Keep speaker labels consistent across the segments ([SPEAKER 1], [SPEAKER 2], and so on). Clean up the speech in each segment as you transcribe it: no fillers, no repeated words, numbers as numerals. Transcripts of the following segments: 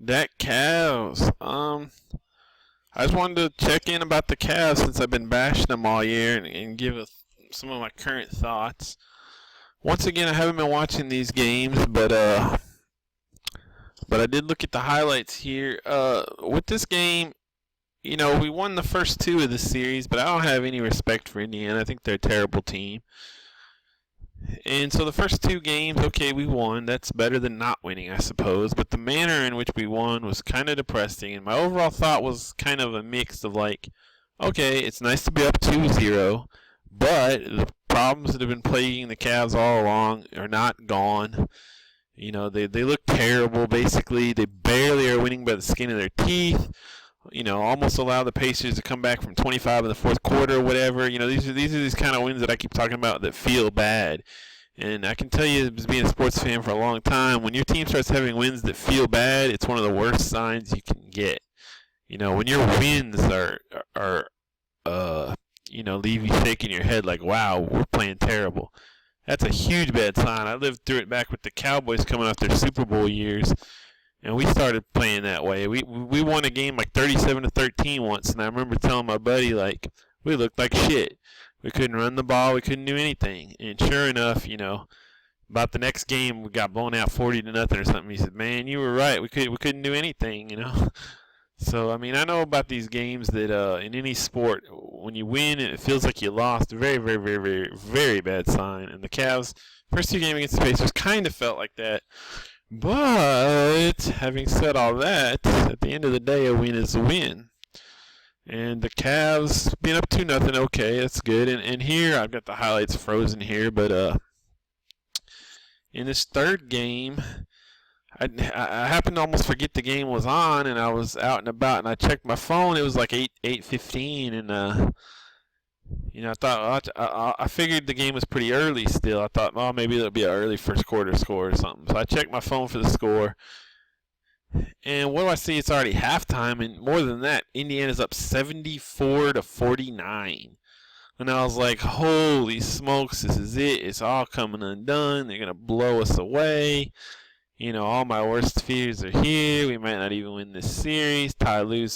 [SPEAKER 1] Dak Cavs. I just wanted to check in about the Cavs since I've been bashing them all year and give some of my current thoughts. Once again, I haven't been watching these games, but I did look at the highlights here. With this game, we won the first two of the series, but I don't have any respect for Indiana. I think they're a terrible team. And so the first two games, okay, we won. That's better than not winning, I suppose. But the manner in which we won was kind of depressing. And my overall thought was kind of a mix of like, okay, it's nice to be up 2-0, but the problems that have been plaguing the Cavs all along are not gone. They look terrible, basically. They barely are winning by the skin of their teeth. Almost allow the Pacers to come back from 25 in the fourth quarter or whatever. These are these kind of wins that I keep talking about that feel bad. And I can tell you, as being a sports fan for a long time, when your team starts having wins that feel bad, it's one of the worst signs you can get. When your wins are leave you shaking your head like, wow, we're playing terrible. That's a huge bad sign. I lived through it back with the Cowboys coming off their Super Bowl years. And we started playing that way. We won a game like 37-13 once, and I remember telling my buddy, like, we looked like shit. We couldn't run the ball. We couldn't do anything. And sure enough, about the next game, we got blown out 40-0 or something. He said, man, you were right. We couldn't do anything, So, I know about these games that in any sport, when you win and it feels like you lost, very, very, very, very, very bad sign. And the Cavs, first two games against the Pacers kind of felt like that. But having said all that, at the end of the day, a win is a win. And the Cavs being up 2-0, okay, that's good. And here, I've got the highlights frozen here, but in this third game, I happened to almost forget the game was on, and I was out and about, and I checked my phone. It was like 8:15, and I thought I figured the game was pretty early still. I thought, well, maybe there'll be an early first quarter score or something. So I checked my phone for the score, and what do I see? It's already halftime, and more than that, Indiana's up 74-49. And I was like, holy smokes, this is it. It's all coming undone. They're gonna blow us away. All my worst fears are here. We might not even win this series. Ty Lue,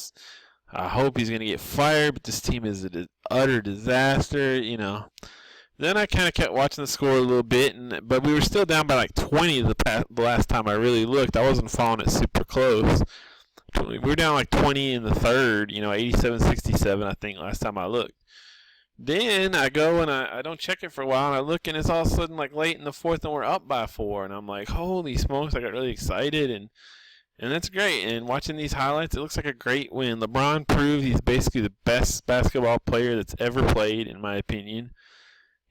[SPEAKER 1] I hope he's going to get fired, but this team is an utter disaster, Then I kind of kept watching the score a little bit, but we were still down by like 20 the last time I really looked. I wasn't following it super close. We were down like 20 in the third, 87-67, I think, last time I looked. Then I go and I don't check it for a while, and I look, and it's all of a sudden like late in the fourth, and we're up by 4, and I'm like, holy smokes, I got really excited, and that's great. And watching these highlights, it looks like a great win. LeBron proved he's basically the best basketball player that's ever played, in my opinion.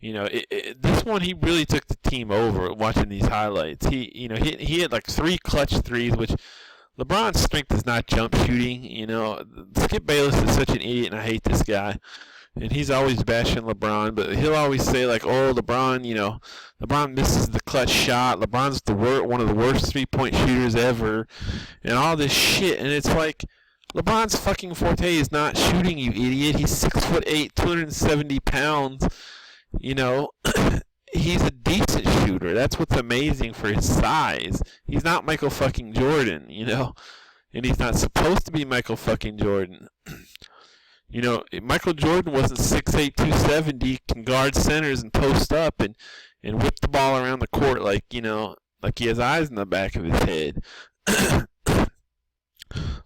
[SPEAKER 1] This one, he really took the team over watching these highlights. He had like 3 clutch threes, which LeBron's strength is not jump shooting. Skip Bayless is such an idiot, and I hate this guy. And he's always bashing LeBron, but he'll always say like, "Oh, LeBron, LeBron misses the clutch shot. LeBron's one of the worst 3-point shooters ever," and all this shit. And it's like, LeBron's fucking forte is not shooting, you idiot. He's 6'8", 270 pounds. He's a decent shooter. That's what's amazing for his size. He's not Michael fucking Jordan, and he's not supposed to be Michael fucking Jordan. Michael Jordan wasn't 6'8", 270, can guard centers and post up and whip the ball around the court like he has eyes in the back of his head.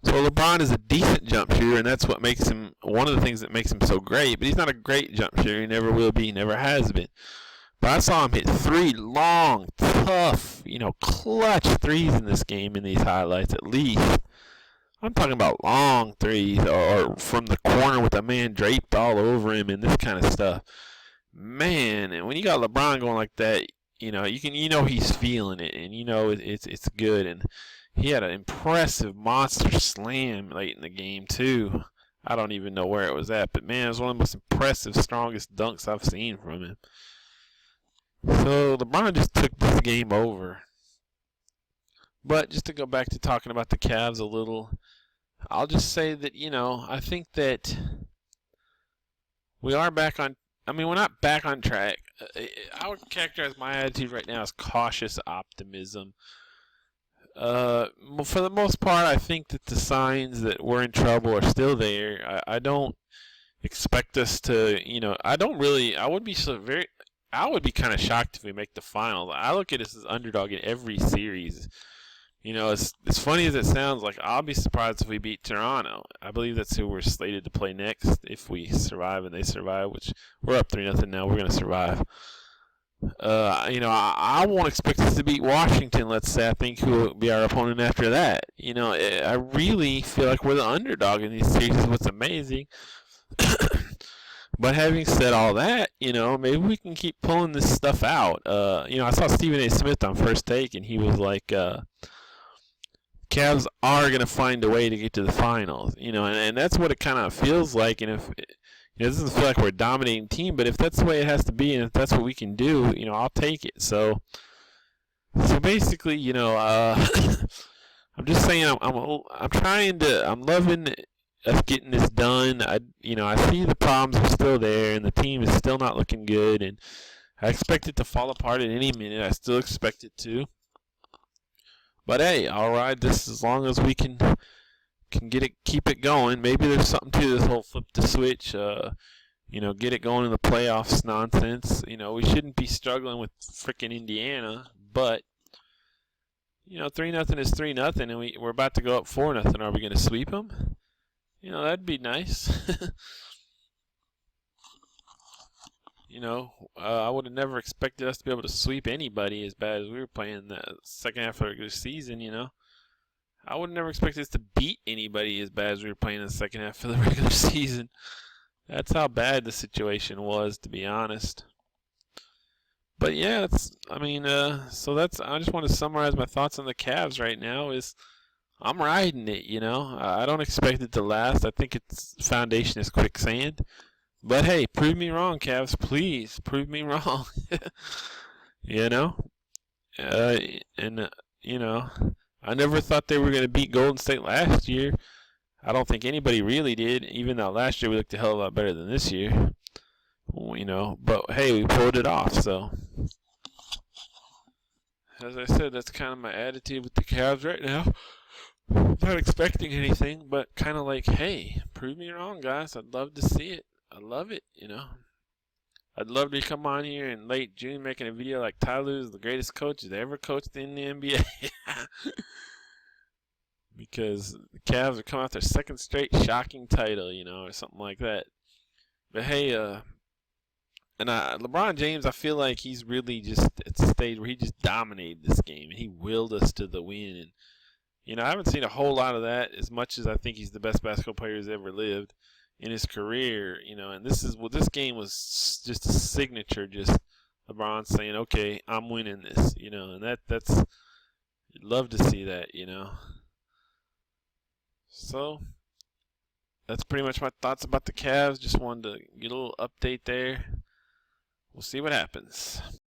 [SPEAKER 1] So LeBron is a decent jump shooter, and that's what makes him one of the things that makes him so great. But he's not a great jump shooter. He never will be. He never has been. But I saw him hit 3 long, tough, clutch threes in this game in these highlights at least. I'm talking about long threes or from the corner with a man draped all over him and this kind of stuff. Man, and when you got LeBron going like that, he's feeling it, and it's good. And he had an impressive monster slam late in the game too. I don't even know where it was at, but man, it was one of the most impressive, strongest dunks I've seen from him. So LeBron just took this game over. But just to go back to talking about the Cavs a little, I'll just say that, I think that we are back on, we're not back on track. I would characterize my attitude right now as cautious optimism. Well, for the most part, I think that the signs that we're in trouble are still there. I don't expect us to, I don't really, I would be kind of shocked if we make the finals. I look at us as underdog in every series. As funny as it sounds, like I'll be surprised if we beat Toronto. I believe that's who we're slated to play next if we survive and they survive, which we're up 3-0 now. We're going to survive. I won't expect us to beat Washington, let's say. I think who will be our opponent after that. I really feel like we're the underdog in these series, is what's amazing. But having said all that, maybe we can keep pulling this stuff out. I saw Stephen A. Smith on First Take, and he was like, Cavs are going to find a way to get to the finals. And that's what it kind of feels like. And if it doesn't feel like we're a dominating team, but if that's the way it has to be, and if that's what we can do, I'll take it. So basically, I'm just saying, I'm loving us getting this done. I see the problems are still there, and the team is still not looking good, and I expect it to fall apart at any minute. I still expect it to. But hey, I'll ride this as long as we can keep it going. Maybe there's something to this whole flip the switch, get it going in the playoffs nonsense. We shouldn't be struggling with frickin' Indiana, but 3-0 is 3-0, and we're about to go up 4-0. Are we going to sweep them? That'd be nice. I would have never expected us to be able to sweep anybody as bad as we were playing the second half of the regular season, I would have never expected us to beat anybody as bad as we were playing in the second half of the regular season. That's how bad the situation was, to be honest. But yeah, I just want to summarize my thoughts on the Cavs right now is I'm riding it, I don't expect it to last. I think its foundation is quicksand. But hey, prove me wrong, Cavs. Please, prove me wrong. I never thought they were going to beat Golden State last year. I don't think anybody really did, even though last year we looked a hell of a lot better than this year. But hey, we pulled it off, so. As I said, that's kind of my attitude with the Cavs right now. Not expecting anything, but kind of like, hey, prove me wrong, guys. I'd love to see it. I love it, I'd love to come on here in late June making a video like Ty Lue is the greatest coach that ever coached in the NBA. Because the Cavs are coming off their second straight shocking title, or something like that. But hey, LeBron James, I feel like he's really just at the stage where he just dominated this game and he willed us to the win. And I haven't seen a whole lot of that, as much as I think he's the best basketball player who's ever lived in his career, and this game was just a signature, just LeBron saying, okay, I'm winning this, and that's, you'd love to see that, So, that's pretty much my thoughts about the Cavs. Just wanted to get a little update there. We'll see what happens.